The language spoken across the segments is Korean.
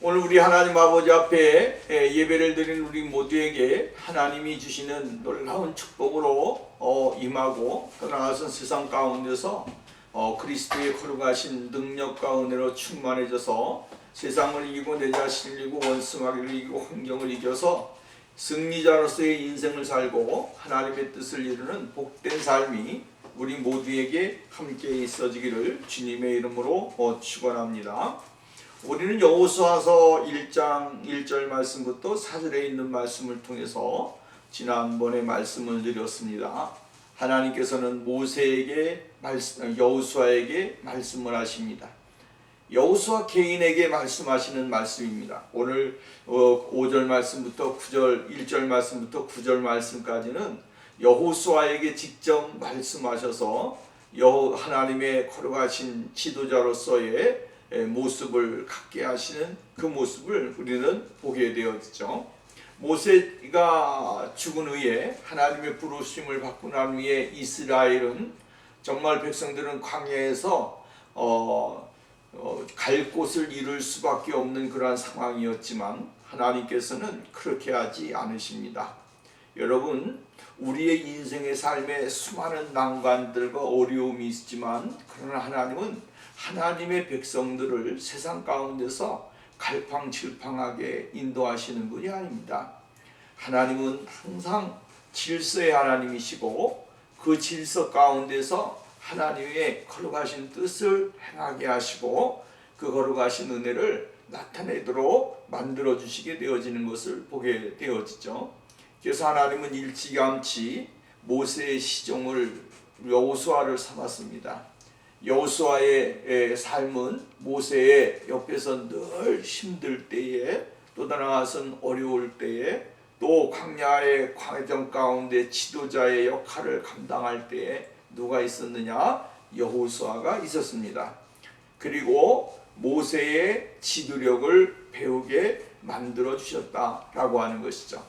오늘 우리 하나님 아버지 앞에 예배를 드린 우리 모두에게 하나님이 주시는 놀라운 축복으로 임하고 또 나아가서 세상 가운데서 그리스도의 거룩하신 능력과 은혜로 충만해져서 세상을 이기고 내 자신을 이기고 원수마귀를 이기고 환경을 이겨서 승리자로서의 인생을 살고 하나님의 뜻을 이루는 복된 삶이 우리 모두에게 함께 있어지기를 주님의 이름으로 축원합니다. 우리는 여호수아서 1장 1절 말씀부터 4절에 있는 말씀을 통해서 지난번에 말씀을 드렸습니다. 하나님께서는 모세에게 여호수아에게 말씀을 하십니다. 여호수아 개인에게 말씀하시는 말씀입니다. 오늘 5절 말씀부터 9절 1절 말씀부터 9절 말씀까지는 여호수아에게 직접 말씀하셔서 하나님의 거룩하신 지도자로서의 모습을 갖게 하시는 그 모습을 우리는 보게 되었죠. 모세가 죽은 후에 하나님의 부르심을 받고 난 후에 이스라엘은 정말 백성들은 광야에서 갈 곳을 잃을 수밖에 없는 그러한 상황이었지만 하나님께서는 그렇게 하지 않으십니다. 여러분, 우리의 인생의 삶에 수많은 난관들과 어려움이 있지만 그러나 하나님은 하나님의 백성들을 세상 가운데서 갈팡질팡하게 인도하시는 분이 아닙니다. 하나님은 항상 질서의 하나님이시고 그 질서 가운데서 하나님의 거룩하신 뜻을 행하게 하시고 그 거룩하신 은혜를 나타내도록 만들어 주시게 되어지는 것을 보게 되어지죠. 그래서 하나님은 일찌감치 모세의 시종을 여호수아를 삼았습니다. 여호수아의 삶은 모세의 옆에서 늘 힘들 때에 또 나아가선 어려울 때에 또 광야의 과정 가운데 지도자의 역할을 감당할 때에 누가 있었느냐? 여호수아가 있었습니다. 그리고 모세의 지도력을 배우게 만들어 주셨다라고 하는 것이죠.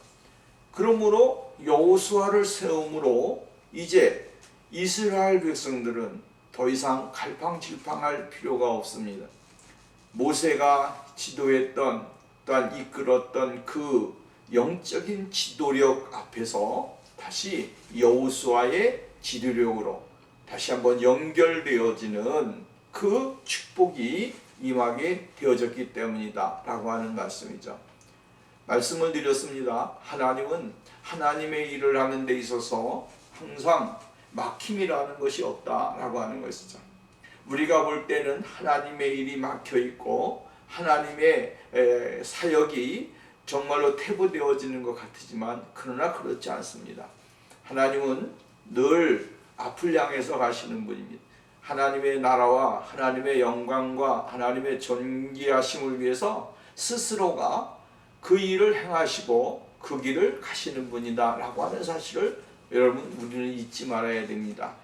그러므로 여호수아를 세움으로 이제 이스라엘 백성들은 더 이상 갈팡질팡할 필요가 없습니다. 모세가 지도했던 또한 이끌었던 그 영적인 지도력 앞에서 다시 여호수아의 지도력으로 다시 한번 연결되어지는 그 축복이 임하게 되어졌기 때문이다 라고 하는 말씀이죠. 말씀을 드렸습니다. 하나님은 하나님의 일을 하는 데 있어서 항상 막힘이라는 것이 없다라고 하는 것이죠. 우리가 볼 때는 하나님의 일이 막혀 있고 하나님의 사역이 정말로 퇴보되어지는 것 같지만 그러나 그렇지 않습니다. 하나님은 늘 앞을 향해서 가시는 분입니다. 하나님의 나라와 하나님의 영광과 하나님의 존귀하심을 위해서 스스로가 그 일을 행하시고 그 길을 가시는 분이다 라고 하는 사실을 여러분 우리는 잊지 말아야 됩니다.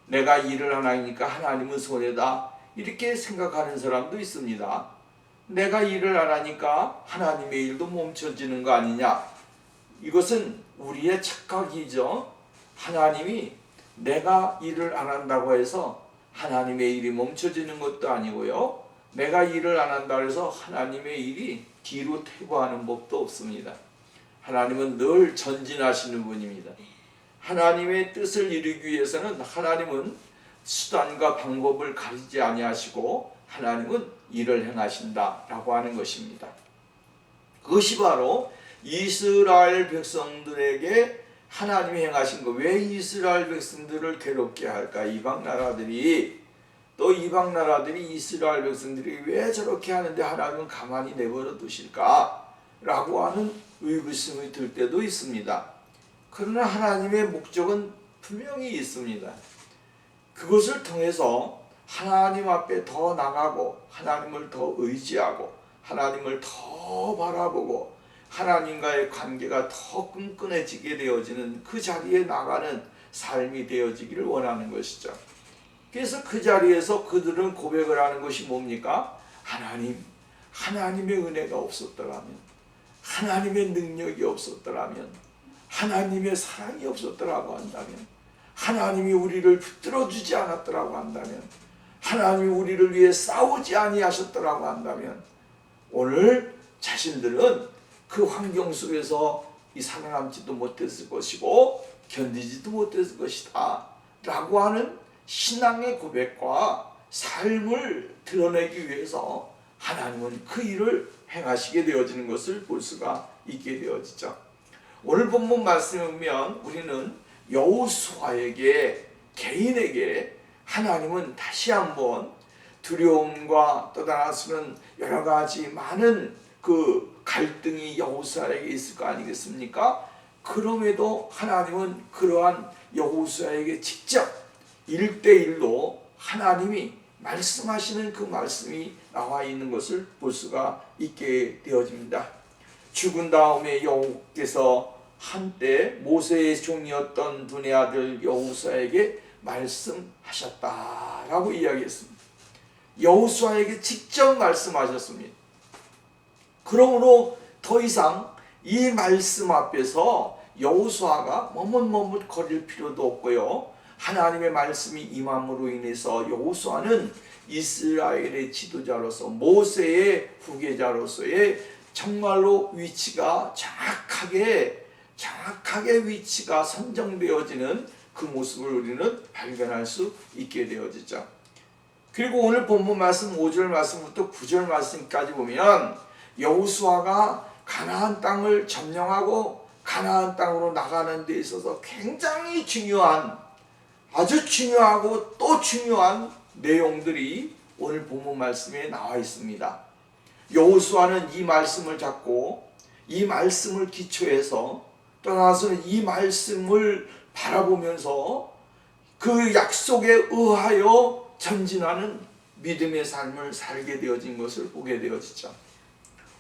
내가 일을 하나니까 하나님은 손해다 이렇게 생각하는 사람도 있습니다. 내가 일을 안 하니까 하나님의 일도 멈춰지는 거 아니냐? 이것은 우리의 착각이죠. 하나님이 내가 일을 안 한다고 해서 하나님의 일이 멈춰지는 것도 아니고요. 내가 일을 안 한다고 해서 하나님의 일이 뒤로 퇴보하는 법도 없습니다. 하나님은 늘 전진하시는 분입니다. 하나님의 뜻을 이루기 위해서는 하나님은 수단과 방법을 가리지 아니하시고 하나님은 일을 행하신다라고 하는 것입니다. 그것이 바로 이스라엘 백성들에게 하나님이 행하신 것. 왜 이스라엘 백성들을 괴롭게 할까? 이방 나라들이 이스라엘 백성들이 왜 저렇게 하는데 하나님은 가만히 내버려 두실까? 라고 하는 의구심이 들 때도 있습니다. 그러나 하나님의 목적은 분명히 있습니다. 그것을 통해서 하나님 앞에 더 나가고 하나님을 더 의지하고 하나님을 더 바라보고 하나님과의 관계가 더 끈끈해지게 되어지는 그 자리에 나가는 삶이 되어지기를 원하는 것이죠. 그래서 그 자리에서 그들은 고백을 하는 것이 뭡니까? 하나님의 은혜가 없었더라면, 하나님의 능력이 없었더라면, 하나님의 사랑이 없었더라고 한다면, 하나님이 우리를 붙들어 주지 않았더라고 한다면, 하나님이 우리를 위해 싸우지 아니하셨더라고 한다면 오늘 자신들은 그 환경 속에서 이 살아남지도 못했을 것이고 견디지도 못했을 것이다 라고 하는 신앙의 고백과 삶을 드러내기 위해서 하나님은 그 일을 행하시게 되어지는 것을 볼 수가 있게 되어지죠. 오늘 본문 말씀에 보면 우리는 여호수아에게 개인에게 하나님은 다시 한번 두려움과 또 나아서는 여러 가지 많은 그 갈등이 여호수아에게 있을 거 아니겠습니까? 그럼에도 하나님은 그러한 여호수아에게 직접 1대1로 하나님이 말씀하시는 그 말씀이 나와 있는 것을 볼 수가 있게 되어집니다. 죽은 다음에 여호께서 한때 모세의 종이었던 눈의 아들 여호수아에게 말씀하셨다라고 이야기했습니다. 여호수아에게 직접 말씀하셨습니다. 그러므로 더 이상 이 말씀 앞에서 여호수아가 머뭇머뭇거릴 필요도 없고요. 하나님의 말씀이 임함으로 인해서 여호수아는 이스라엘의 지도자로서 모세의 후계자로서의 정말로 위치가 정확하게 위치가 선정되어지는 그 모습을 우리는 발견할 수 있게 되어지죠. 그리고 오늘 본문 말씀 5절 말씀부터 9절 말씀까지 보면 여호수아가 가나안 땅을 점령하고 가나안 땅으로 나가는 데 있어서 굉장히 중요한 아주 중요하고 또 중요한 내용들이 오늘 본문 말씀에 나와 있습니다. 여호수아는 이 말씀을 잡고 이 말씀을 기초해서 떠나서는 이 말씀을 바라보면서 그 약속에 의하여 전진하는 믿음의 삶을 살게 되어진 것을 보게 되어지죠.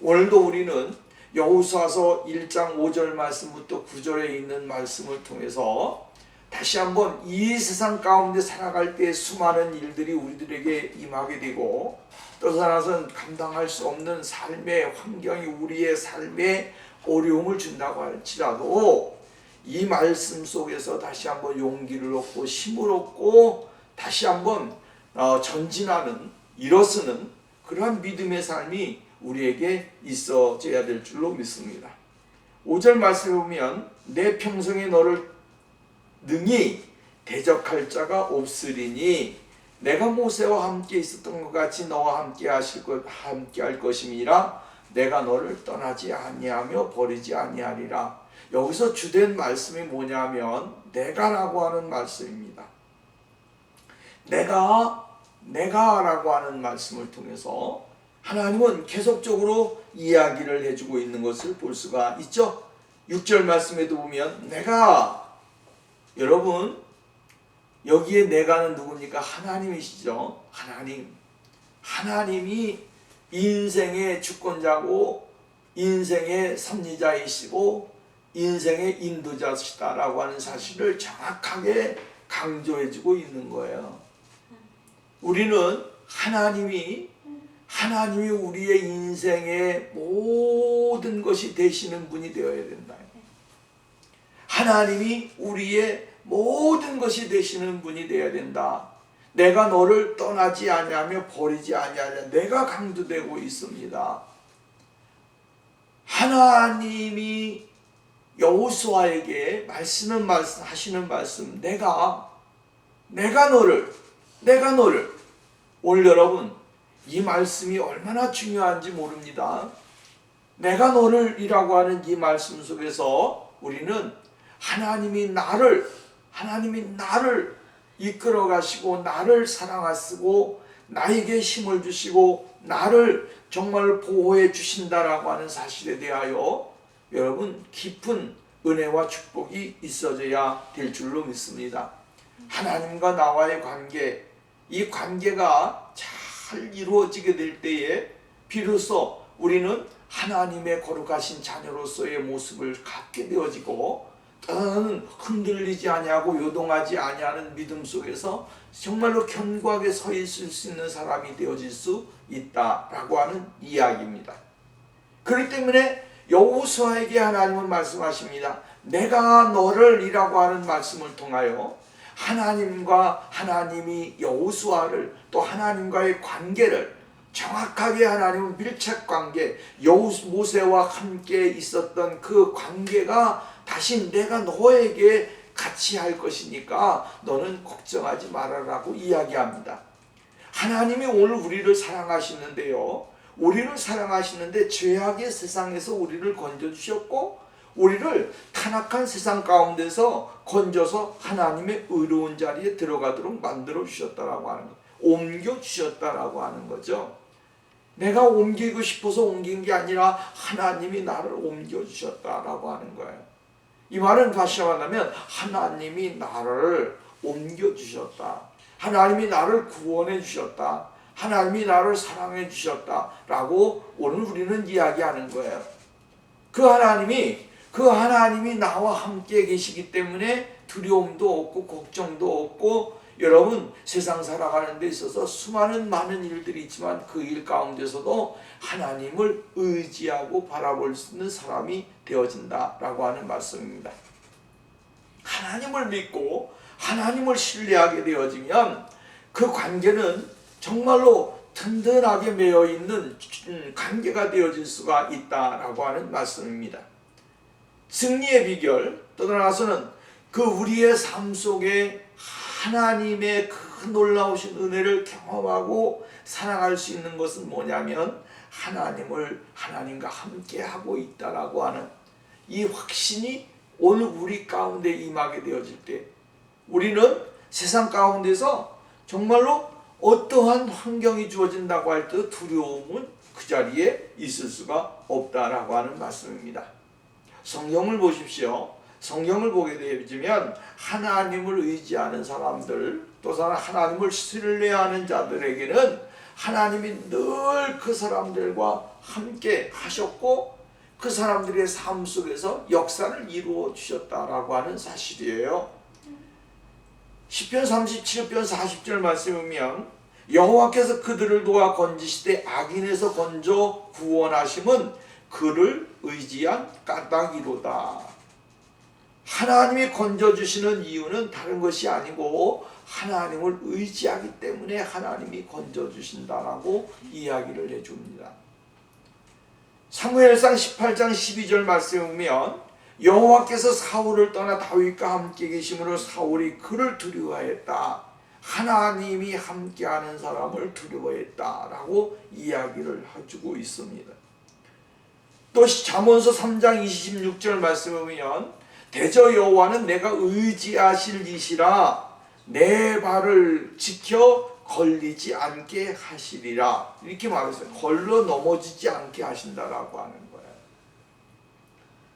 오늘도 우리는 여호수아서 1장 5절 말씀부터 9절에 있는 말씀을 통해서 다시 한번 이 세상 가운데 살아갈 때 수많은 일들이 우리들에게 임하게 되고 또 하나는 감당할 수 없는 삶의 환경이 우리의 삶에 어려움을 준다고 할지라도 이 말씀 속에서 다시 한번 용기를 얻고 힘을 얻고 다시 한번 전진하는 일어서는 그러한 믿음의 삶이 우리에게 있어져야 될 줄로 믿습니다. 5절 말씀에 보면 내 평생에 너를 능히 대적할 자가 없으리니 내가 모세와 함께 있었던 것 같이 너와 함께 할 것임이라 내가 너를 떠나지 아니하며 버리지 아니하리라. 여기서 주된 말씀이 뭐냐면 내가라고 하는 말씀입니다. 내가라고 하는 말씀을 통해서 하나님은 계속적으로 이야기를 해주고 있는 것을 볼 수가 있죠. 6절 말씀에도 보면 여러분 여기에 내가는 누굽니까? 하나님이시죠. 하나님이 인생의 주권자고 인생의 섭리자이시고 인생의 인도자시다라고 하는 사실을 정확하게 강조해주고 있는 거예요. 우리는 하나님이 우리의 인생의 모든 것이 되시는 분이 되어야 된다. 하나님이 우리의 모든 것이 되시는 분이 되어야 된다. 내가 너를 떠나지 아니하며 버리지 아니하려 내가 강조되고 있습니다. 하나님이 여호수아에게 하시는 말씀 내가 너를 오늘 여러분 이 말씀이 얼마나 중요한지 모릅니다. 내가 너를 이라고 하는 이 말씀 속에서 우리는 하나님이 나를 이끌어 가시고 나를 사랑하시고 나에게 힘을 주시고 나를 정말 보호해 주신다라고 하는 사실에 대하여 여러분 깊은 은혜와 축복이 있어져야 될 줄로 믿습니다. 하나님과 나와의 관계, 이 관계가 잘 이루어지게 될 때에 비로소 우리는 하나님의 거룩하신 자녀로서의 모습을 갖게 되어지고 또는 흔들리지 아니하고 요동하지 아니하는 믿음 속에서 정말로 견고하게 서 있을 수 있는 사람이 되어질 수 있다라고 하는 이야기입니다. 그렇기 때문에 여호수아에게 하나님은 말씀하십니다. 내가 너를 이라고 하는 말씀을 통하여 하나님이 여호수아를 또 하나님과의 관계를 정확하게 하나님은 밀착관계, 모세와 함께 있었던 그 관계가 다시 내가 너에게 같이 할 것이니까 너는 걱정하지 말아라고 이야기합니다. 하나님이 오늘 우리를 사랑하시는데요, 우리를 사랑하시는데 죄악의 세상에서 우리를 건져주셨고 우리를 타락한 세상 가운데서 건져서 하나님의 의로운 자리에 들어가도록 만들어 주셨다라고 하는 거예요. 옮겨 주셨다라고 하는 거죠. 내가 옮기고 싶어서 옮긴 게 아니라 하나님이 나를 옮겨 주셨다라고 하는 거예요. 이 말은 다시 말하면 하나님이 나를 옮겨 주셨다, 하나님이 나를 구원해 주셨다, 하나님이 나를 사랑해 주셨다라고 오늘 우리는 이야기하는 거예요. 그 하나님이 나와 함께 계시기 때문에 두려움도 없고 걱정도 없고, 여러분 세상 살아가는 데 있어서 수많은 많은 일들이 있지만 그 일 가운데서도 하나님을 의지하고 바라볼 수 있는 사람이 되어진다라고 하는 말씀입니다. 하나님을 믿고 하나님을 신뢰하게 되어지면 그 관계는 정말로 든든하게 매여 있는 관계가 되어질 수가 있다라고 하는 말씀입니다. 승리의 비결, 또 나아가서는 그 우리의 삶 속에 하나님의 그 놀라우신 은혜를 경험하고 살아갈 수 있는 것은 뭐냐면 하나님과 함께 하고 있다라고 하는 이 확신이 오늘 우리 가운데 임하게 되어질 때 우리는 세상 가운데서 정말로 어떠한 환경이 주어진다고 할 때 두려움은 그 자리에 있을 수가 없다라고 하는 말씀입니다. 성경을 보십시오. 성경을 보게 되면 하나님을 의지하는 사람들, 또 하나님을 신뢰하는 자들에게는 하나님이 늘 그 사람들과 함께 하셨고 그 사람들의 삶 속에서 역사를 이루어 주셨다라고 하는 사실이에요. 시편 37편 40절 말씀에 보면 여호와께서 그들을 도와 건지시되 악인에서 건져 구원하심은 그를 의지한 까닭이로다. 하나님이 건져주시는 이유는 다른 것이 아니고 하나님을 의지하기 때문에 하나님이 건져주신다라고 이야기를 해줍니다. 사무엘상 18장 12절 말씀에 보면 여호와께서 사울을 떠나 다윗과 함께 계심으로 사울이 그를 두려워했다. 하나님이 함께하는 사람을 두려워했다라고 이야기를 해주고 있습니다. 또 잠언서 3장 26절 말씀에 보면 대저 여호와는 내가 의지하실 이시라 내 발을 지켜 걸리지 않게 하시리라, 이렇게 말했어요. 걸러 넘어지지 않게 하신다라고 하는 거예요.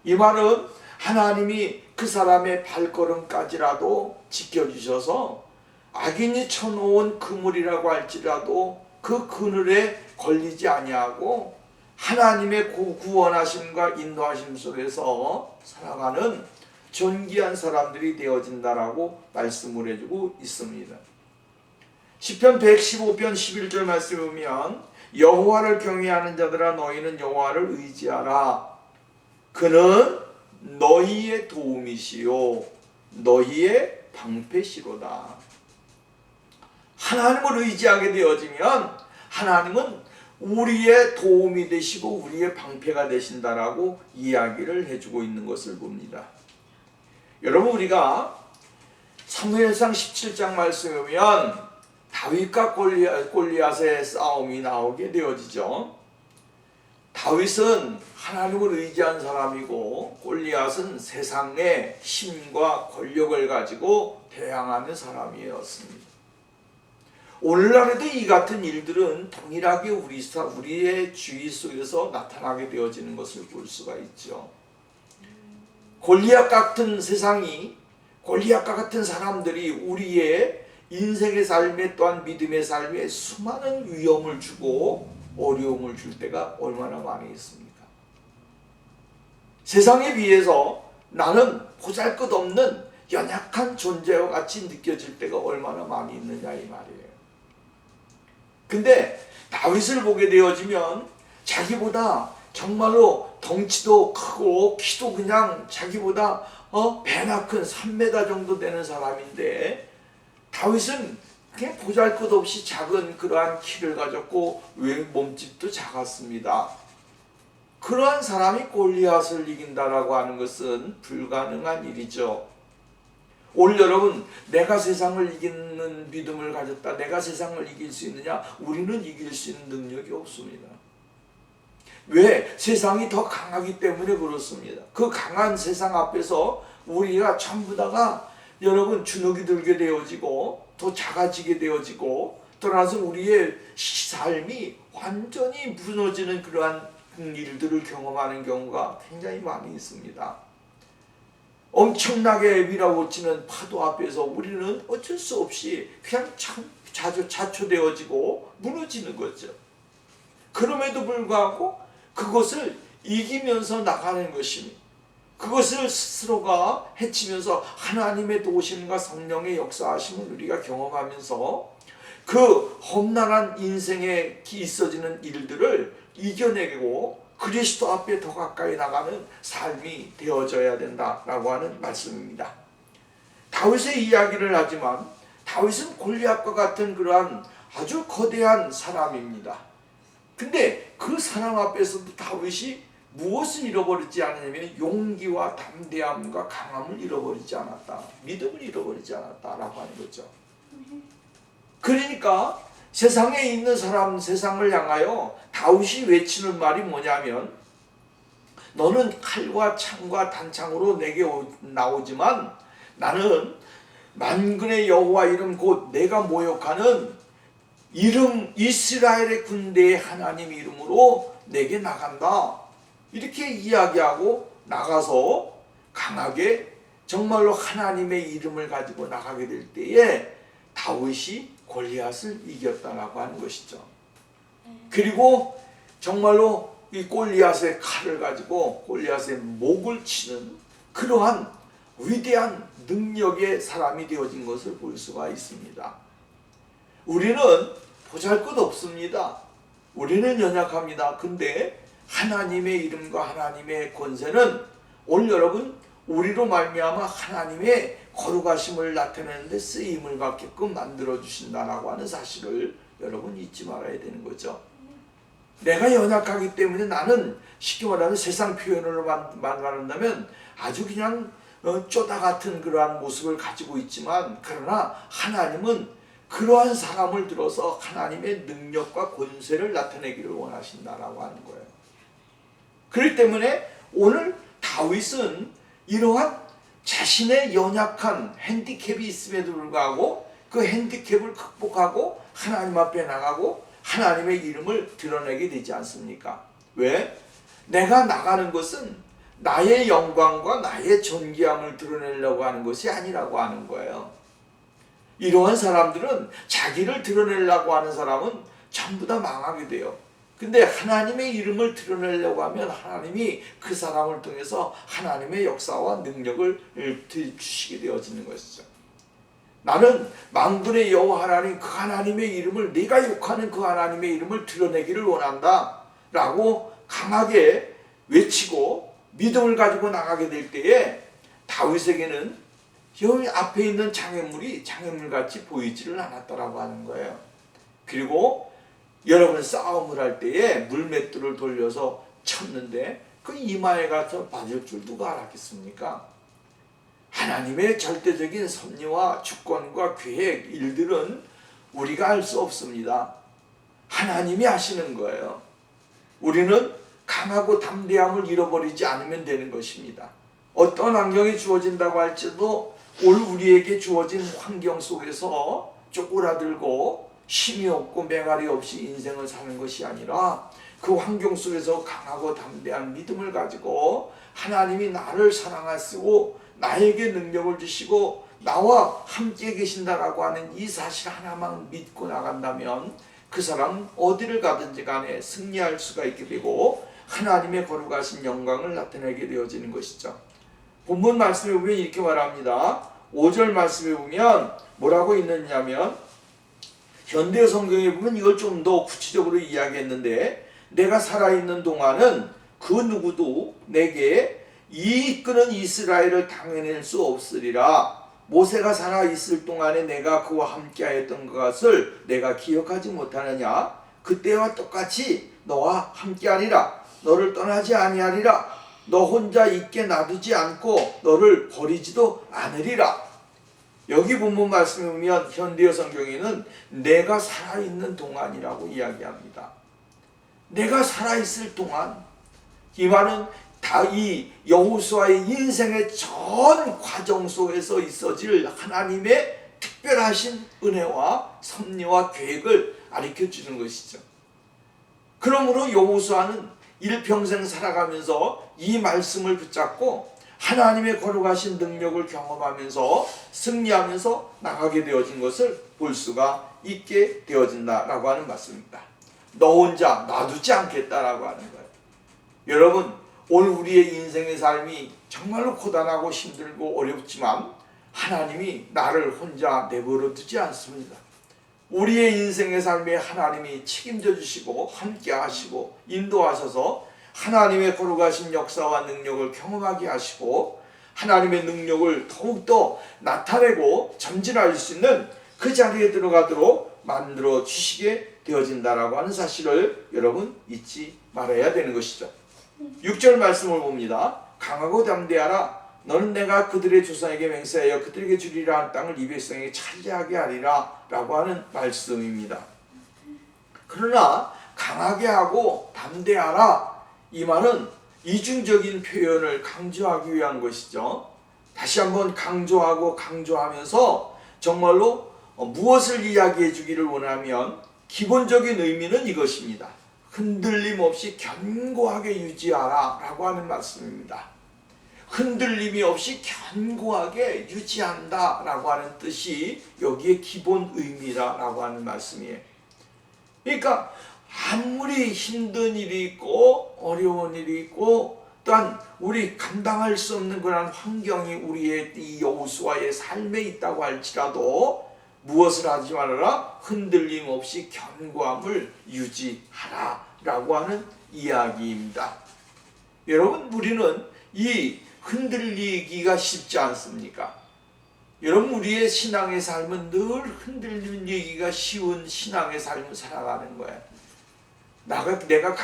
이 말은 하나님이 그 사람의 발걸음까지라도 지켜주셔서 악인이 쳐놓은 그물이라고 할지라도 그 그늘에 걸리지 아니하고 하나님의 구원하심과 인도하심 속에서 살아가는 존귀한 사람들이 되어진다라고 말씀을 해주고 있습니다. 시편 115편 11절 말씀에 보면 여호와를 경외하는 자들아 너희는 여호와를 의지하라. 그는 너희의 도움이시요 너희의 방패시로다. 하나님을 의지하게 되어지면 하나님은 우리의 도움이 되시고 우리의 방패가 되신다라고 이야기를 해주고 있는 것을 봅니다. 여러분, 우리가 사무엘상 17장 말씀에 보면 다윗과 골리앗의 싸움이 나오게 되어지죠. 다윗은 하나님을 의지한 사람이고 골리앗은 세상의 힘과 권력을 가지고 대항하는 사람이었습니다. 오늘날에도 이 같은 일들은 동일하게 우리의 주위 속에서 나타나게 되어지는 것을 볼 수가 있죠. 골리앗 같은 세상이, 골리앗과 같은 사람들이 우리의 인생의 삶에 또한 믿음의 삶에 수많은 위험을 주고 어려움을 줄 때가 얼마나 많이 있습니까? 세상에 비해서 나는 보잘것없는 연약한 존재와 같이 느껴질 때가 얼마나 많이 있느냐 이 말이에요. 근데 다윗을 보게 되어지면 자기보다 정말로 덩치도 크고 키도 그냥 자기보다 배나 큰 3m 정도 되는 사람인데 다윗은 그냥 보잘것없이 작은 그러한 키를 가졌고 몸집도 작았습니다. 그러한 사람이 골리앗을 이긴다라고 하는 것은 불가능한 일이죠. 오늘 여러분, 내가 세상을 이기는 믿음을 가졌다, 내가 세상을 이길 수 있느냐? 우리는 이길 수 있는 능력이 없습니다. 왜? 세상이 더 강하기 때문에 그렇습니다. 그 강한 세상 앞에서 우리가 전부 다가 여러분 주눅이 들게 되어지고 더 작아지게 되어지고 떠나서 우리의 삶이 완전히 무너지는 그러한 일들을 경험하는 경우가 굉장히 많이 있습니다. 엄청나게 밀어붙이는 파도 앞에서 우리는 어쩔 수 없이 그냥 자초되어지고 무너지는 거죠. 그럼에도 불구하고 그것을 이기면서 나가는 것입니다. 그것을 스스로가 헤치면서 하나님의 도우심과 성령의 역사하심을 우리가 경험하면서 그 험난한 인생에 있어지는 일들을 이겨내고 그리스도 앞에 더 가까이 나가는 삶이 되어져야 된다라고 하는 말씀입니다. 다윗의 이야기를 하지만 다윗은 골리앗과 같은 그러한 아주 거대한 사람입니다. 근데 그 사람 앞에서도 다윗이 무엇을 잃어버리지 않았냐면 용기와 담대함과 강함을 잃어버리지 않았다. 믿음을 잃어버리지 않았다라고 하는 거죠. 그러니까 세상에 있는 사람, 세상을 향하여 다윗이 외치는 말이 뭐냐면 너는 칼과 창과 단창으로 내게 나오지만 나는 만군의 여호와 이름 곧 내가 모욕하는 이름 이스라엘의 군대의 하나님 이름으로 내게 나간다. 이렇게 이야기하고 나가서 강하게 정말로 하나님의 이름을 가지고 나가게 될 때에 다윗이 골리앗을 이겼다라고 하는 것이죠. 그리고 정말로 이 골리앗의 칼을 가지고 골리앗의 목을 치는 그러한 위대한 능력의 사람이 되어진 것을 볼 수가 있습니다. 우리는 보잘것없습니다. 우리는 연약합니다. 근데 하나님의 이름과 하나님의 권세는 오늘 여러분 우리로 말미암아 하나님의 거룩하심을 나타내는데 쓰임을 갖게끔 만들어 주신다라고 하는 사실을 여러분 잊지 말아야 되는 거죠. 내가 연약하기 때문에 나는 쉽게 말하면 세상 표현으로 말한다면 아주 그냥 쪼다 같은 그러한 모습을 가지고 있지만 그러나 하나님은 그러한 사람을 들어서 하나님의 능력과 권세를 나타내기를 원하신다라고 하는 거예요. 그렇기 때문에 오늘 다윗은 이러한 자신의 연약한 핸디캡이 있음에도 불구하고 그 핸디캡을 극복하고 하나님 앞에 나가고 하나님의 이름을 드러내게 되지 않습니까? 왜? 내가 나가는 것은 나의 영광과 나의 존귀함을 드러내려고 하는 것이 아니라고 하는 거예요. 이러한 사람들은 자기를 드러내려고 하는 사람은 전부 다 망하게 돼요. 근데 하나님의 이름을 드러내려고 하면 하나님이 그 사람을 통해서 하나님의 역사와 능력을 주시게 되어지는 것이죠. 나는 만군의 여호와 하나님 그 하나님의 이름을 내가 욕하는 그 하나님의 이름을 드러내기를 원한다 라고 강하게 외치고 믿음을 가지고 나가게 될 때에 다윗에게는 여기 앞에 있는 장애물이 장애물같이 보이지를 않았다라고 하는 거예요. 그리고 여러분 싸움을 할 때에 물맷돌을 돌려서 쳤는데 그 이마에 가서 맞을 줄 누가 알았겠습니까? 하나님의 절대적인 섭리와 주권과 계획, 일들은 우리가 알 수 없습니다. 하나님이 하시는 거예요. 우리는 강하고 담대함을 잃어버리지 않으면 되는 것입니다. 어떤 환경이 주어진다고 할지도 올 우리에게 주어진 환경 속에서 쪼그라들고 힘이 없고 매갈이 없이 인생을 사는 것이 아니라 그 환경 속에서 강하고 담대한 믿음을 가지고 하나님이 나를 사랑하시고 나에게 능력을 주시고 나와 함께 계신다라고 하는 이 사실 하나만 믿고 나간다면 그 사람은 어디를 가든지 간에 승리할 수가 있게 되고 하나님의 거룩하신 영광을 나타내게 되어지는 것이죠. 본문 말씀에 보면 이렇게 말합니다. 5절 말씀에 보면 뭐라고 있느냐면 현대 성경에 보면 이걸 좀 더 구체적으로 이야기했는데 내가 살아있는 동안은 그 누구도 내게 이 이끄는 이스라엘을 당해낼 수 없으리라. 모세가 살아 있을 동안에 내가 그와 함께하였던 것을 내가 기억하지 못하느냐? 그때와 똑같이 너와 함께하리라. 너를 떠나지 아니하리라. 너 혼자 있게 놔두지 않고 너를 버리지도 않으리라. 여기 본문 말씀에 보면 현대어 성경에는 내가 살아있는 동안이라고 이야기합니다. 내가 살아있을 동안, 이 말은 다 이 여호수아의 인생의 전 과정 속에서 있어질 하나님의 특별하신 은혜와 섭리와 계획을 가르쳐주는 것이죠. 그러므로 여호수아는 일평생 살아가면서 이 말씀을 붙잡고 하나님의 거룩하신 능력을 경험하면서 승리하면서 나가게 되어진 것을 볼 수가 있게 되어진다라고 하는 말씀입니다. 너 혼자 놔두지 않겠다라고 하는 거예요. 여러분, 오늘 우리의 인생의 삶이 정말로 고단하고 힘들고 어렵지만 하나님이 나를 혼자 내버려 두지 않습니다. 우리의 인생의 삶에 하나님이 책임져 주시고 함께 하시고 인도하셔서 하나님의 거룩하신 역사와 능력을 경험하게 하시고 하나님의 능력을 더욱더 나타내고 전진할 수 있는 그 자리에 들어가도록 만들어 주시게 되어진다라고 하는 사실을 여러분 잊지 말아야 되는 것이죠. 6절 말씀을 봅니다. 강하고 담대하라. 너는 내가 그들의 조상에게 맹세하여 그들에게 주리라 한 땅을 이 백성에게 차지하게 하리라 라고 하는 말씀입니다. 그러나 강하게 하고 담대하라, 이 말은 이중적인 표현을 강조하기 위한 것이죠. 다시 한번 강조하고 강조하면서 정말로 무엇을 이야기해 주기를 원하면 기본적인 의미는 이것입니다. 흔들림 없이 견고하게 유지하라 라고 하는 말씀입니다. 흔들림이 없이 견고하게 유지한다 라고 하는 뜻이 여기에 기본 의미라고 하는 말씀이에요. 그러니까 아무리 힘든 일이 있고 어려운 일이 있고 또한 우리 감당할 수 없는 그런 환경이 우리의 이 여호수아의 삶에 있다고 할지라도 무엇을 하지 말아라? 흔들림 없이 견고함을 유지하라 라고 하는 이야기입니다. 여러분, 우리는 이 흔들리기가 쉽지 않습니까? 여러분, 우리의 신앙의 삶은 늘 흔들리기가 쉬운 신앙의 삶을 살아가는 거예요. 내가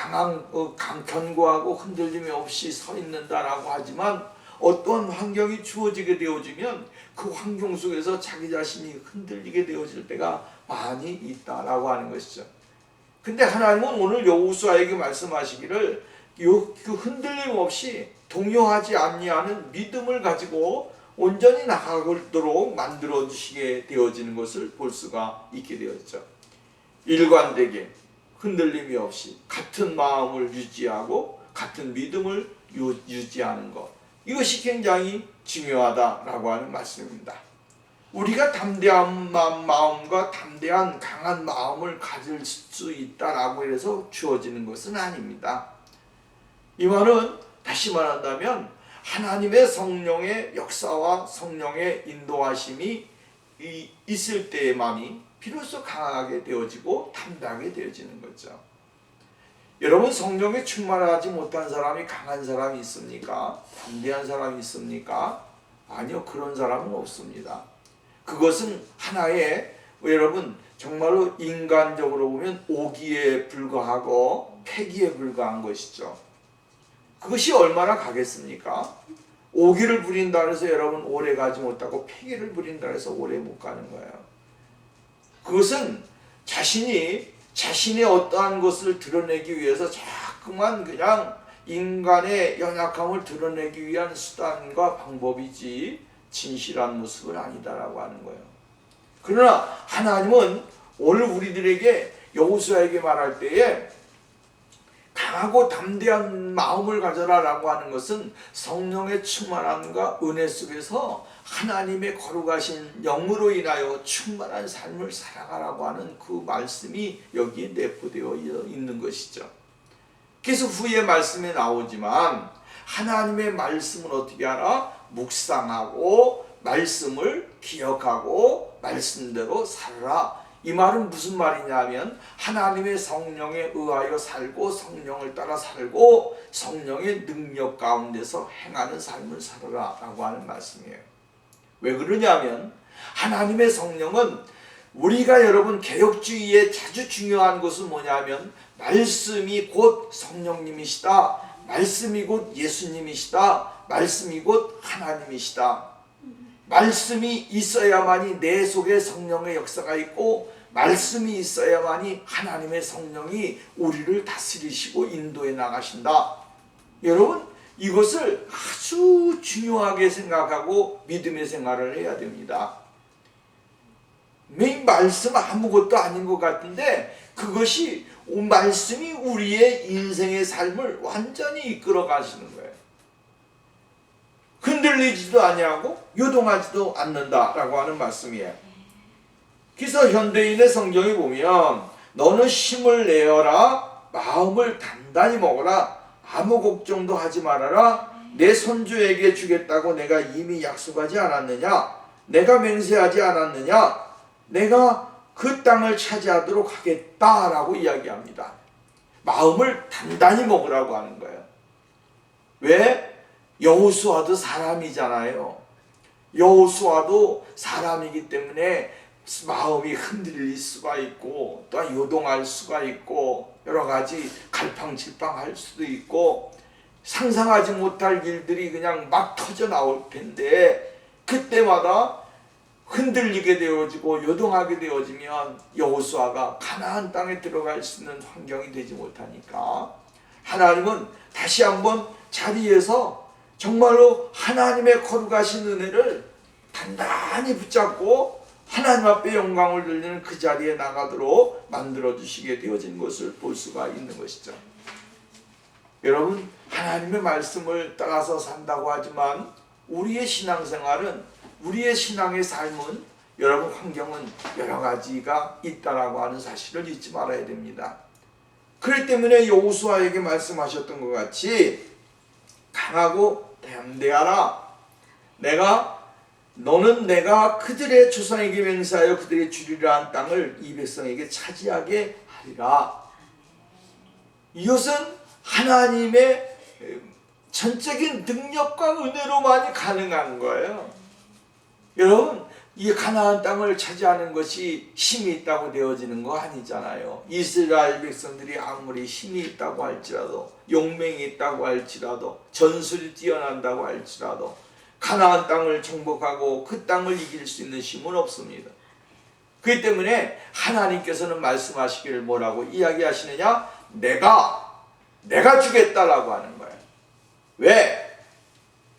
견고하고 흔들림이 없이 서 있는다라고 하지만 어떤 환경이 주어지게 되어지면 그 환경 속에서 자기 자신이 흔들리게 되어질 때가 많이 있다라고 하는 것이죠. 근데 하나님은 오늘 여호수아에게 말씀하시기를 그 흔들림 없이 동요하지 아니하는 믿음을 가지고 온전히 나가도록 만들어 주시게 되어지는 것을 볼 수가 있게 되었죠. 일관되게 흔들림이 없이 같은 마음을 유지하고 같은 믿음을 유지하는 것, 이것이 굉장히 중요하다라고 하는 말씀입니다. 우리가 담대한 마음과 담대한 강한 마음을 가질 수 있다라고 해서 주어지는 것은 아닙니다. 이 말은 다시 말한다면 하나님의 성령의 역사와 성령의 인도하심이 있을 때만이 비로소 강하게 되어지고 담대하게 되어지는 거죠. 여러분, 성령에 충만하지 못한 사람이 강한 사람이 있습니까? 담대한 사람이 있습니까? 아니요, 그런 사람은 없습니다. 그것은 하나의, 여러분, 정말로 인간적으로 보면 오기에 불과하고 패기에 불과한 것이죠. 그것이 얼마나 가겠습니까? 오기를 부린다 해서 여러분 오래 가지 못하고 패기를 부린다 해서 오래 못 가는 거예요. 그것은 자신의 어떠한 것을 드러내기 위해서 자꾸만 그냥 인간의 연약함을 드러내기 위한 수단과 방법이지 진실한 모습은 아니다라고 하는 거예요. 그러나 하나님은 오늘 우리들에게 여호수아에게 말할 때에 강하고 담대한 마음을 가져라 라고 하는 것은 성령의 충만함과 은혜 속에서 하나님의 거룩하신 영으로 인하여 충만한 삶을 살아가라고 하는 그 말씀이 여기에 내포되어 있는 것이죠. 그래서 후에 말씀에 나오지만 하나님의 말씀은 어떻게 하라? 묵상하고 말씀을 기억하고 말씀대로 살아라. 이 말은 무슨 말이냐면 하나님의 성령에 의하여 살고 성령을 따라 살고 성령의 능력 가운데서 행하는 삶을 살아라 라고 하는 말씀이에요. 왜 그러냐면 하나님의 성령은 우리가 여러분 개혁주의에 자주 중요한 것은 뭐냐면 말씀이 곧 성령님이시다. 말씀이 곧 예수님이시다. 말씀이 곧 하나님이시다. 말씀이 있어야만이 내 속에 성령의 역사가 있고 말씀이 있어야만이 하나님의 성령이 우리를 다스리시고 인도해 나가신다. 여러분 이것을 아주 중요하게 생각하고 믿음의 생활을 해야 됩니다. 이 말씀 아무것도 아닌 것 같은데 그것이 말씀이 우리의 인생의 삶을 완전히 이끌어 가시는 거예요. 흔들리지도 아니하고 요동하지도 않는다라고 하는 말씀이에요. 그래서 현대인의 성경에 보면 너는 힘을 내어라, 마음을 단단히 먹어라, 아무 걱정도 하지 말아라, 내 손주에게 주겠다고 내가 이미 약속하지 않았느냐, 내가 맹세하지 않았느냐, 내가 그 땅을 차지하도록 하겠다라고 이야기합니다. 마음을 단단히 먹으라고 하는 거예요. 왜? 여호수아도 사람이잖아요. 여호수아도 사람이기 때문에 마음이 흔들릴 수가 있고 또 요동할 수가 있고 여러 가지 갈팡질팡할 수도 있고 상상하지 못할 일들이 그냥 막 터져 나올 텐데 그때마다 흔들리게 되어지고 요동하게 되어지면 여호수아가 가나안 땅에 들어갈 수 있는 환경이 되지 못하니까 하나님은 다시 한번 자리에서 정말로 하나님의 거룩하신 은혜를 단단히 붙잡고 하나님 앞에 영광을 돌리는 그 자리에 나가도록 만들어주시게 되어진 것을 볼 수가 있는 것이죠. 여러분 하나님의 말씀을 따라서 산다고 하지만 우리의 신앙생활은 우리의 신앙의 삶은 여러분 환경은 여러 가지가 있다라고 하는 사실을 잊지 말아야 됩니다. 그렇기 때문에 여호수아에게 말씀하셨던 것 같이 강하고 담대하라. 너는 내가 그들의 조상에게 맹세하여 그들의 주리라 한 땅을 이 백성에게 차지하게 하리라. 이것은 하나님의 전적인 능력과 은혜로만이 가능한 거예요. 여러분 이 가나안 땅을 차지하는 것이 힘이 있다고 되어지는 거 아니잖아요. 이스라엘 백성들이 아무리 힘이 있다고 할지라도 용맹이 있다고 할지라도 전술이 뛰어난다고 할지라도 가나안 땅을 정복하고 그 땅을 이길 수 있는 힘은 없습니다. 그렇기 때문에 하나님께서는 말씀하시기를 뭐라고 이야기하시느냐? 내가 주겠다라고 하는 거예요. 왜?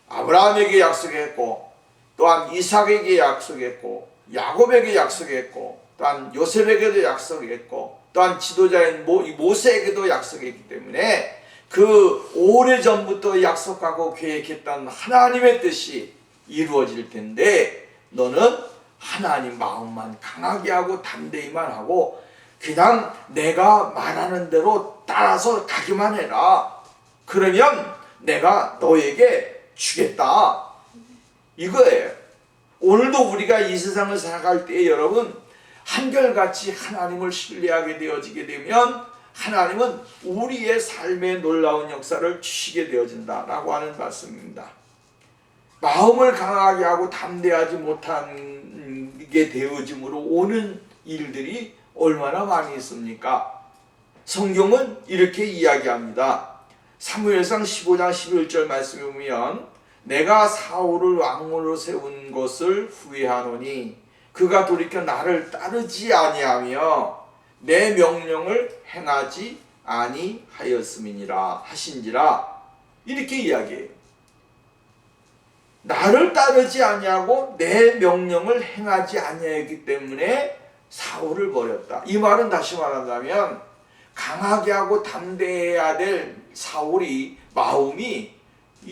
아브라함에게 약속했고 또한 이삭에게 약속했고 야곱에게 약속했고 또한 요셉에게도 약속했고 또한 지도자인 모세에게도 약속했기 때문에 그 오래전부터 약속하고 계획했던 하나님의 뜻이 이루어질 텐데 너는 하나님 마음만 강하게 하고 담대히만 하고 그냥 내가 말하는 대로 따라서 가기만 해라. 그러면 내가 너에게 주겠다. 이거예요. 오늘도 우리가 이 세상을 살아갈 때 여러분 한결같이 하나님을 신뢰하게 되어지게 되면 하나님은 우리의 삶의 놀라운 역사를 주시게 되어진다라고 하는 말씀입니다. 마음을 강하게 하고 담대하지 못하게 되어짐으로 오는 일들이 얼마나 많이 있습니까? 성경은 이렇게 이야기합니다. 사무엘상 15장 11절 말씀에 보면 내가 사울을 왕으로 세운 것을 후회하노니 그가 돌이켜 나를 따르지 아니하며 내 명령을 행하지 아니하였음이니라 하신지라. 이렇게 이야기해요. 나를 따르지 아니하고 내 명령을 행하지 아니하였기 때문에 사울을 버렸다. 이 말은 다시 말한다면 강하게 하고 담대해야 될 사울이 마음이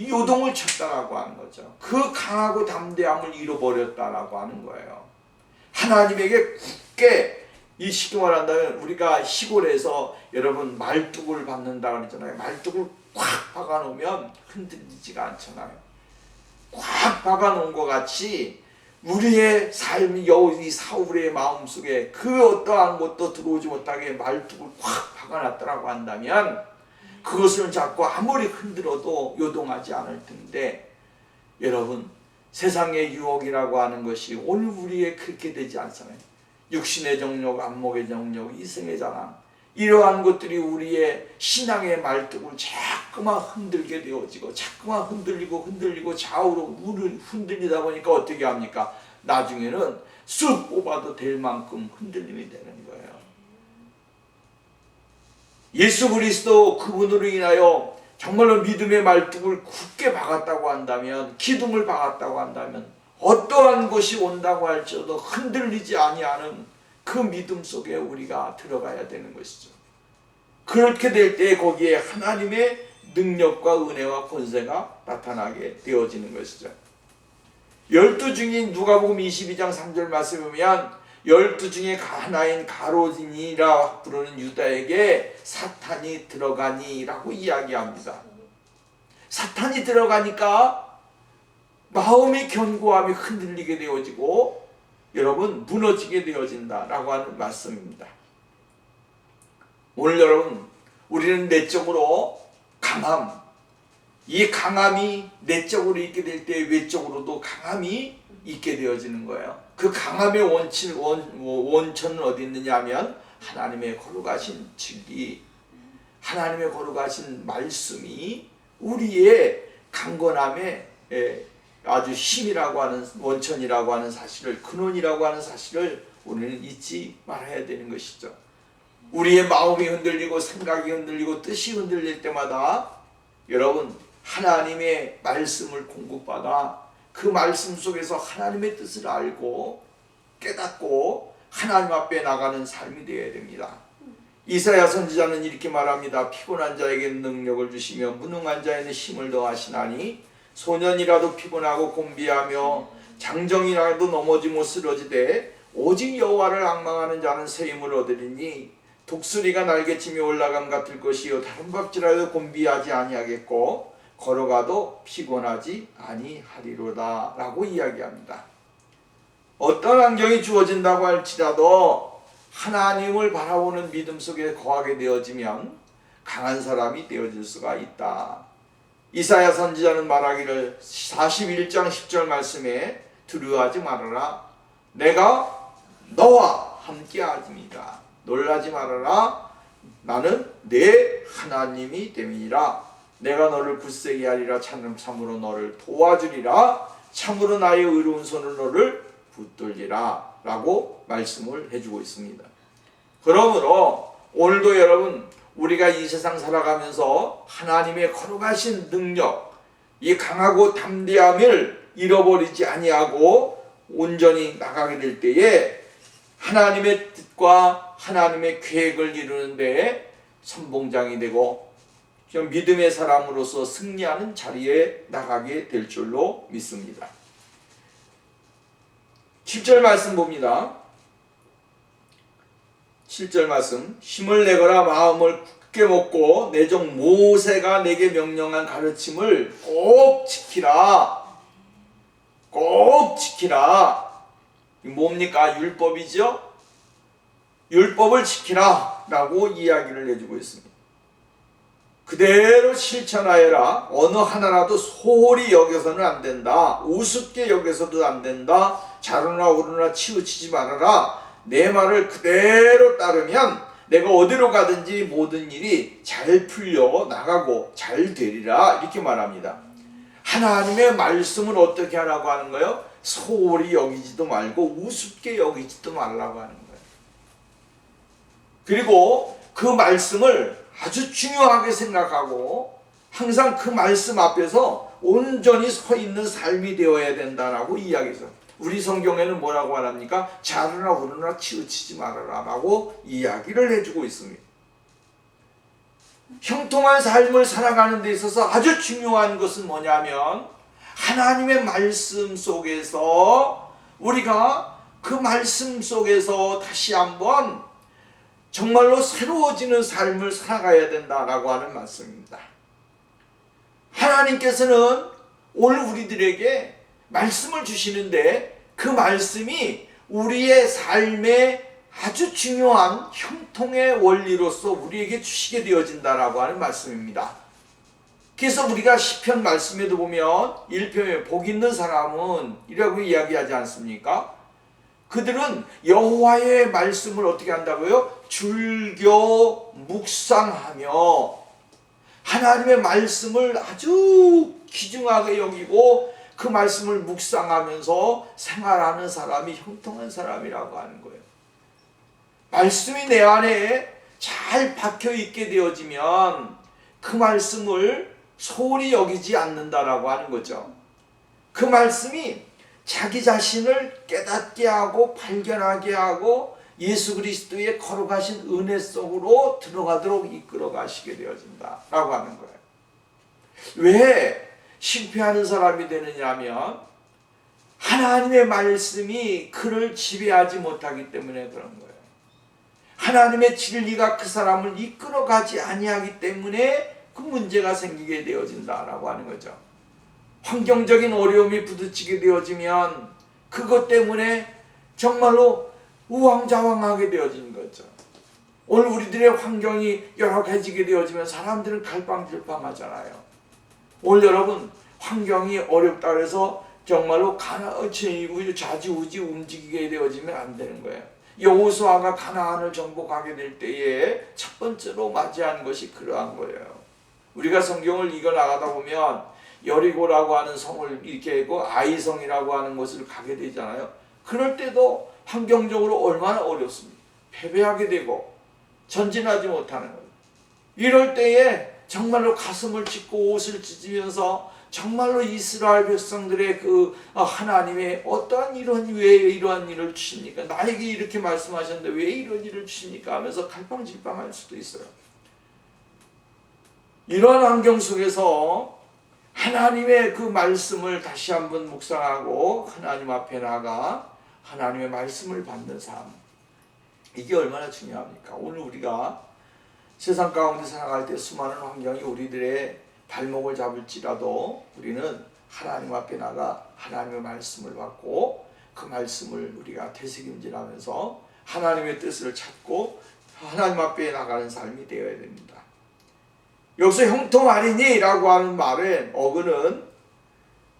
요동을 쳤다라고 하는 거죠. 그 강하고 담대함을 잃어버렸다라고 하는 거예요. 하나님에게 굳게 이 쉽게 말한다면 우리가 시골에서 여러분 말뚝을 박는다 그러잖아요. 말뚝을 꽉 박아놓으면 흔들리지가 않잖아요. 꽉 박아놓은 것 같이 우리의 삶이 이 사울의 마음속에 그 어떠한 것도 들어오지 못하게 말뚝을 꽉 박아놨다라고 한다면 그것을 잡고 아무리 흔들어도 요동하지 않을 텐데 여러분 세상의 유혹이라고 하는 것이 오늘 우리에 그렇게 되지 않잖아요. 육신의 정욕, 안목의 정욕, 이생의 자랑, 이러한 것들이 우리의 신앙의 말뚝을 자꾸만 흔들게 되어지고 자꾸만 흔들리고 좌우로 흔들리다 보니까 어떻게 합니까? 나중에는 쑥 뽑아도 될 만큼 흔들림이 되는 거예요. 예수 그리스도 그분으로 인하여 정말로 믿음의 말뚝을 굳게 박았다고 한다면, 기둥을 박았다고 한다면 어떠한 것이 온다고 할지라도 흔들리지 아니하는 그 믿음 속에 우리가 들어가야 되는 것이죠. 그렇게 될 때 거기에 하나님의 능력과 은혜와 권세가 나타나게 되어지는 것이죠. 12 중인 누가복음 22장 3절 말씀에 보면 12 중에 하나인 가롯이니라 부르는 유다에게 사탄이 들어가니라고 이야기합니다. 사탄이 들어가니까 마음의 견고함이 흔들리게 되어지고 여러분 무너지게 되어진다라고 하는 말씀입니다. 오늘 여러분 우리는 내적으로 강함, 이 강함이 내적으로 있게 될 때 외적으로도 강함이 있게 되어지는 거예요. 그 강함의 원천은 어디 있느냐 하면 하나님의 거룩하신 진리, 하나님의 거룩하신 말씀이 우리의 강건함의 아주 힘이라고 하는 원천이라고 하는 사실을, 근원이라고 하는 사실을 우리는 잊지 말아야 되는 것이죠. 우리의 마음이 흔들리고 생각이 흔들리고 뜻이 흔들릴 때마다 여러분 하나님의 말씀을 공급받아 그 말씀 속에서 하나님의 뜻을 알고 깨닫고 하나님 앞에 나가는 삶이 되어야 됩니다. 이사야 선지자는 이렇게 말합니다. 피곤한 자에게 능력을 주시며 무능한 자에는 힘을 더하시나니 소년이라도 피곤하고 곤비하며 장정이라도 넘어지 못 쓰러지되 오직 여호와를 앙망하는 자는 새 힘을 얻으리니 독수리가 날개치며 올라감 같을 것이요 다른 박질하여도 곤비하지 아니하겠고 걸어가도 피곤하지 아니하리로다 라고 이야기합니다. 어떤 환경이 주어진다고 할지라도 하나님을 바라보는 믿음 속에 거하게 되어지면 강한 사람이 되어질 수가 있다. 이사야 선지자는 말하기를 41장 10절 말씀에 두려워하지 말아라. 내가 너와 함께하리라. 놀라지 말아라. 나는 내 하나님이 됨이니라. 내가 너를 굳세게 하리라. 참으로 너를 도와주리라. 참으로 나의 의로운 손으로 너를 붙들리라 라고 말씀을 해주고 있습니다. 그러므로 오늘도 여러분 우리가 이 세상 살아가면서 하나님의 거룩하신 능력, 이 강하고 담대함을 잃어버리지 아니하고 온전히 나가게 될 때에 하나님의 뜻과 하나님의 계획을 이루는데 선봉장이 되고 믿음의 사람으로서 승리하는 자리에 나가게 될 줄로 믿습니다. 7절 말씀 봅니다. 7절 말씀, 힘을 내거라. 마음을 굳게 먹고 내 종 모세가 내게 명령한 가르침을 꼭 지키라. 꼭 지키라. 뭡니까? 율법이죠? 율법을 지키라 라고 이야기를 해주고 있습니다. 그대로 실천하여라. 어느 하나라도 소홀히 여겨서는 안 된다. 우습게 여겨서도 안 된다. 좌로나 우로나 치우치지 말아라. 내 말을 그대로 따르면 내가 어디로 가든지 모든 일이 잘 풀려 나가고 잘 되리라. 이렇게 말합니다. 하나님의 말씀을 어떻게 하라고 하는 거예요? 소홀히 여기지도 말고 우습게 여기지도 말라고 하는 거예요. 그리고 그 말씀을 아주 중요하게 생각하고 항상 그 말씀 앞에서 온전히 서 있는 삶이 되어야 된다라고 이야기해서 우리 성경에는 뭐라고 하랍니까? 좌로나 우로나 치우치지 말아라 라고 이야기를 해주고 있습니다. 형통한 삶을 살아가는 데 있어서 아주 중요한 것은 뭐냐면 하나님의 말씀 속에서 우리가 그 말씀 속에서 다시 한번 정말로 새로워지는 삶을 살아가야 된다라고 하는 말씀입니다. 하나님께서는 오늘 우리들에게 말씀을 주시는데 그 말씀이 우리의 삶의 아주 중요한 형통의 원리로서 우리에게 주시게 되어진다라고 하는 말씀입니다. 그래서 우리가 시편 말씀에도 보면 1편에 복 있는 사람은 이라고 이야기하지 않습니까? 그들은 여호와의 말씀을 어떻게 한다고요? 즐겨 묵상하며 하나님의 말씀을 아주 귀중하게 여기고 그 말씀을 묵상하면서 생활하는 사람이 형통한 사람이라고 하는 거예요. 말씀이 내 안에 잘 박혀 있게 되어지면 그 말씀을 소홀히 여기지 않는다라고 하는 거죠. 그 말씀이 자기 자신을 깨닫게 하고 발견하게 하고 예수 그리스도의 거룩하신 은혜 속으로 들어가도록 이끌어 가시게 되어진다라고 하는 거예요. 왜 실패하는 사람이 되느냐면 하나님의 말씀이 그를 지배하지 못하기 때문에 그런 거예요. 하나님의 진리가 그 사람을 이끌어 가지 아니하기 때문에 그 문제가 생기게 되어진다라고 하는 거죠. 환경적인 어려움이 부딪히게 되어지면 그것 때문에 정말로 우왕좌왕하게 되어진 거죠. 오늘 우리들의 환경이 열악해지게 되어지면 사람들은 갈팡질팡하잖아요. 오늘 여러분 환경이 어렵다 그래서 정말로 좌지우지 움직이게 되어지면 안 되는 거예요. 여호수아가 가나안을 정복하게 될 때에 첫 번째로 맞이한 것이 그러한 거예요. 우리가 성경을 읽어 나가다 보면 여리고라고 하는 성을 이렇게 하고 아이성이라고 하는 곳을 가게 되잖아요. 그럴 때도 환경적으로 얼마나 어렵습니까? 패배하게 되고 전진하지 못하는 거예요. 이럴 때에 정말로 가슴을 찢고 옷을 찢으면서 정말로 이스라엘 백성들의 그 하나님의 어떠한 왜 이러한 일을 주십니까? 나에게 이렇게 말씀하셨는데 왜 이런 일을 주십니까? 하면서 갈팡질팡할 수도 있어요. 이런 환경 속에서 하나님의 그 말씀을 다시 한번 묵상하고 하나님 앞에 나가 하나님의 말씀을 받는 삶, 이게 얼마나 중요합니까? 오늘 우리가 세상 가운데 살아갈 때 수많은 환경이 우리들의 발목을 잡을지라도 우리는 하나님 앞에 나가 하나님의 말씀을 받고 그 말씀을 우리가 되새김질하면서 하나님의 뜻을 찾고 하나님 앞에 나가는 삶이 되어야 됩니다. 여기서 형통하리니 라고 하는 말의 어근은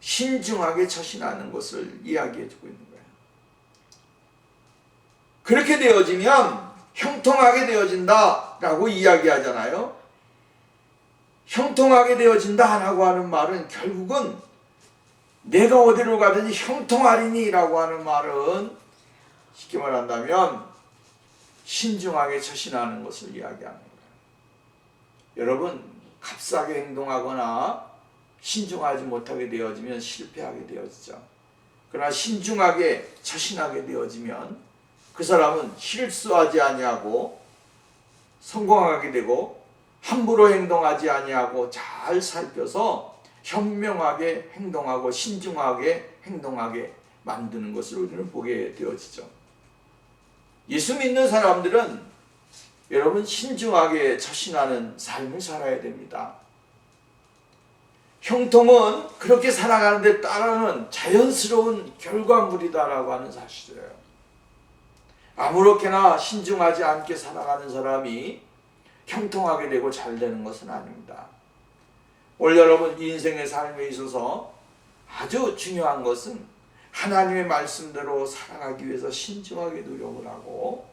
신중하게 처신하는 것을 이야기해 주고 있는 거예요. 그렇게 되어지면 형통하게 되어진다 라고 이야기하잖아요. 형통하게 되어진다 라고 하는 말은 결국은 내가 어디로 가든지 형통하리니 라고 하는 말은 쉽게 말한다면 신중하게 처신하는 것을 이야기하는 거예요. 여러분, 값싸게 행동하거나 신중하지 못하게 되어지면 실패하게 되어지죠. 그러나 신중하게 처신하게 되어지면 그 사람은 실수하지 아니하고 성공하게 되고 함부로 행동하지 아니하고 잘 살펴서 현명하게 행동하고 신중하게 행동하게 만드는 것을 우리는 보게 되어지죠. 예수 믿는 사람들은 여러분 신중하게 처신하는 삶을 살아야 됩니다. 형통은 그렇게 살아가는 데 따르는 자연스러운 결과물이다라고 하는 사실이에요. 아무렇게나 신중하지 않게 살아가는 사람이 형통하게 되고 잘 되는 것은 아닙니다. 오늘 여러분 인생의 삶에 있어서 아주 중요한 것은 하나님의 말씀대로 살아가기 위해서 신중하게 노력을 하고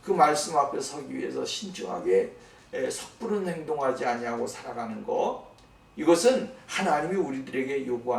그 말씀 앞에 서기 위해서 신중하게 섣부른 행동하지 아니하고 살아가는 것, 이것은 하나님이 우리들에게 요구하는